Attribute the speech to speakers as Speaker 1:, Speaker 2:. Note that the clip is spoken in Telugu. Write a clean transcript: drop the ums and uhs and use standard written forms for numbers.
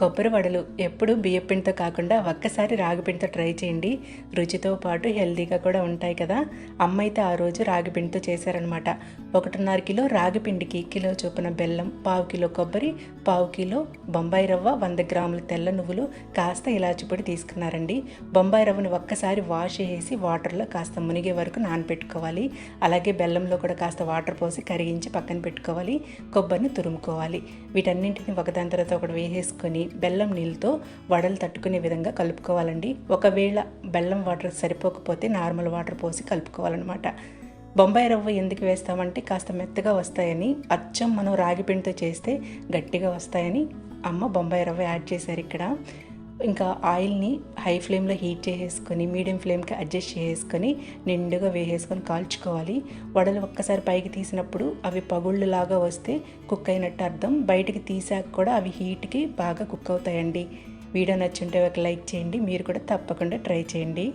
Speaker 1: కొబ్బరి వడలు ఎప్పుడు బియ్యం పిండితో కాకుండా ఒక్కసారి రాగి పిండితో ట్రై చేయండి. రుచితో పాటు హెల్తీగా కూడా ఉంటాయి కదా. అమ్మ అయితే ఆ రోజు రాగి పిండితో చేశారనమాట. 1.5 కిలో రాగి పిండికి కిలో చొప్పున బెల్లం, 1/2 కిలో కొబ్బరి, 1/2 కిలో బొంబాయి రవ్వ, 100 గ్రాముల తెల్ల నువ్వులు, కాస్త ఇలాచి పొడి తీసుకున్నారండి. బొంబాయి రవ్వని ఒక్కసారి వాష్ చేసి వాటర్లో కాస్త మునిగే వరకు నానబెట్టుకోవాలి. అలాగే బెల్లంలో కూడా కాస్త వాటర్ పోసి కరిగించి పక్కన పెట్టుకోవాలి. కొబ్బరిని తురుముకోవాలి. వీటన్నింటిని ఒకదాని తర్వాత ఒకటి వేసేసుకొని బెల్లం నీళ్ళతో వడలు తట్టుకునే విధంగా కలుపుకోవాలండి. ఒకవేళ బెల్లం వాటర్ సరిపోకపోతే నార్మల్ వాటర్ పోసి కలుపుకోవాలన్నమాట. బొంబాయి రవ్వ ఎందుకు వేస్తామంటే కాస్త మెత్తగా వస్తాయని, అచ్చం మనం రాగి పిండితో చేస్తే గట్టిగా వస్తాయని అమ్మ బొంబాయి రవ్వ యాడ్ చేశారు ఇక్కడ. ఇంకా ఆయిల్ని హై ఫ్లేమ్లో హీట్ చేసేసుకొని మీడియం ఫ్లేమ్కి అడ్జస్ట్ చేసుకొని నిండుగా వేసేసుకొని కాల్చుకోవాలి. వడలు ఒక్కసారి పైకి తీసినప్పుడు అవి పగుళ్ళులాగా వస్తే కుక్ అయినట్టు అర్థం. బయటికి తీసాక కూడా అవి హీట్కి బాగా కుక్ అవుతాయండి. వీడియో నచ్చుంటే ఒక లైక్ చేయండి. మీరు కూడా తప్పకుండా ట్రై చేయండి.